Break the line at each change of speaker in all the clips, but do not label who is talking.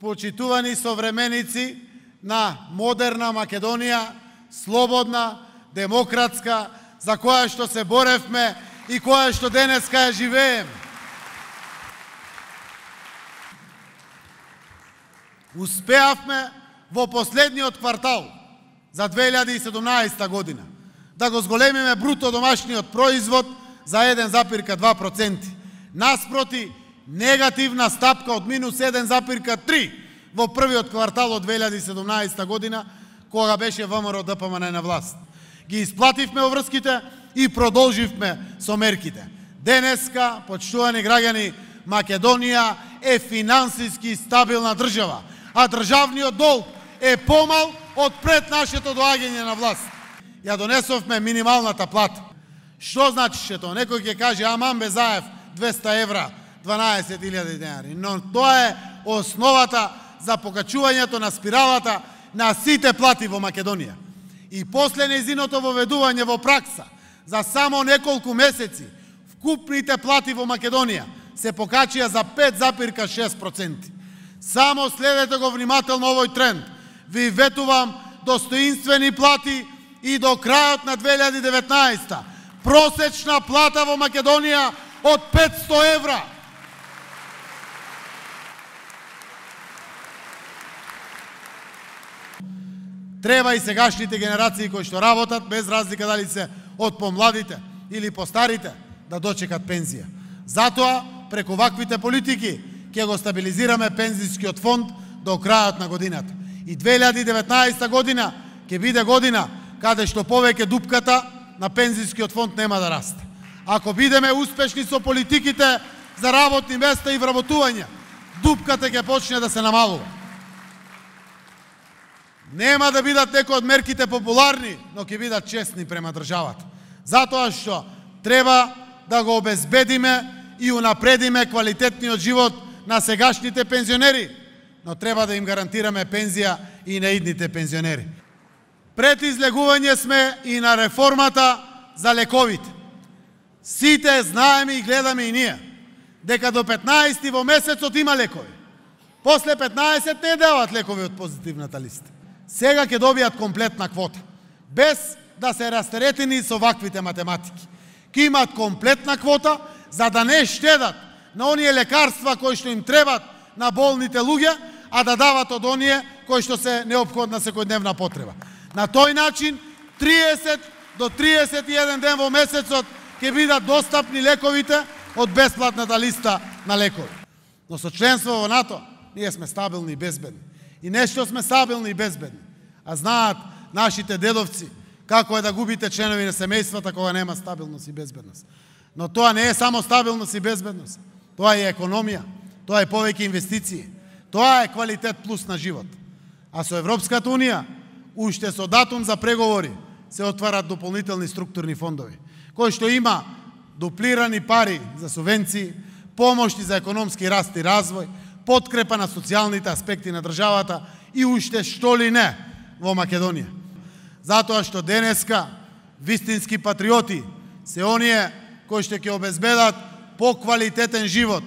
почитувани современици на модерна Македонија, слободна, демократска, за која што се боревме и која што денеска ја живееме. Успеавме во последниот квартал за 2017 година да го зголемиме бруто домашниот производ за 1,2%. Наспроти негативна стапка од минус 1,3% во првиот квартал од 2017 година, кога беше ВМРО ДПМН на власт. Ги исплативме оврските и продолживме со мерките. Денеска, почитувани граѓани, Македонија е финансиски стабилна држава, а државниот долг е помал од пред нашето доаѓање на власт. Ја донесовме минималната плата. Што значише тоа? Некој ќе каже, аман Безаев 200 евра, 12.000 денари. Но тоа е основата за покачувањето на спиралата на сите плати во Македонија. И после нејзиното воведување во пракса, за само неколку месеци, вкупните плати во Македонија се покачија за 5,6%. Само следете го внимателно овој тренд. Ви ветувам достоинствени плати и до крајот на 2019. Просечна плата во Македонија од 500 евра. Треба и сегашните генерации кои што работат, без разлика дали се од помладите или постарите, да дочекат пензија. Затоа, преку ваквите политики, ќе го стабилизираме пензискиот фонд до крајот на годината. И 2019 година ќе биде година каде што повеќе дупката на пензискиот фонд нема да расте. Ако бидеме успешни со политиките за работни места и вработување, дупката ќе почне да се намалува. Нема да бидат некои од мерките популарни, но ќе бидат честни према државата. Затоа што треба да го обезбедиме и унапредиме квалитетниот живот на сегашните пензионери, но треба да им гарантираме пензија и на идните пензионери. Пред излегување сме и на реформата за лековите. Сите знаеме и гледаме и ние дека до 15 во месецот има лекови. После 15 не дават лекови од позитивната листа. Сега ќе добијат комплетна квота, без да се растеретени со ваквите математики. Ќе имат комплетна квота, за да не штедат на оние лекарства кои што им требат на болните луѓе, а да дават од оние кои што се неопходна секојдневна потреба. На тој начин 30 до 31 ден во месецот ќе бидат достапни лековите од бесплатната листа на лекови. Но со членство во НАТО ние сме стабилни и безбедни. И нешто сме стабилни и безбедни. А знаат нашите дедовци како е да губите членови на семејствата кога нема стабилност и безбедност. Но тоа не е само стабилност и безбедност. Тоа е економија, тоа е повеќе инвестиции, тоа е квалитет плюс на живот. А со Европската Унија, уште со датум за преговори, се отварат дополнителни структурни фондови, кои што има дуплирани пари за субвенции, помошти за економски раст и развој, подкрепа на социјалните аспекти на државата и уште што ли не во Македонија. Затоа што денеска вистински патриоти се оние кои што ќе обезбедат поквалитетен живот,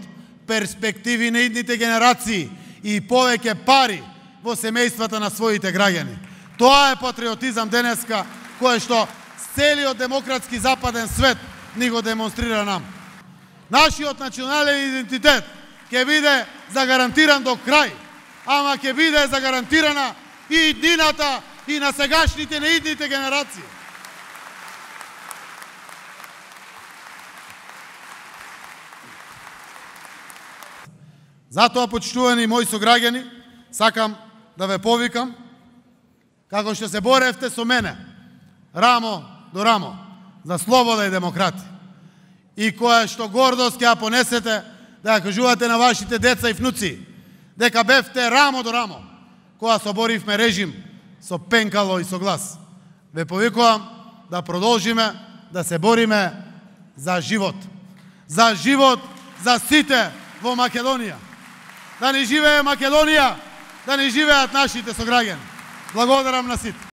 перспективи на идните генерации и повеќе пари во семејствата на своите граѓани. Тоа е патриотизам денеска кој што целиот демократски западен свет ни го демонстрира нам. Нашиот национален идентитет ќе биде загарантиран до крај, ама ќе биде загарантирана и иднината и на сегашните на идните генерации. Затоа, почитувани мои сограѓани, сакам да ве повикам, како што се боревте со мене, рамо до рамо, за слобода и демократија. И која што гордост ќе ја понесете, да ја кажувате на вашите деца и внуци, дека бевте рамо до рамо, кога соборивме режим со пенкало и со глас. Ве повикувам да продолжиме да се бориме за живот. За живот за сите во Македонија. Да ни живее Македонија, да ни живеат нашите сограѓани. Благодарам на сите.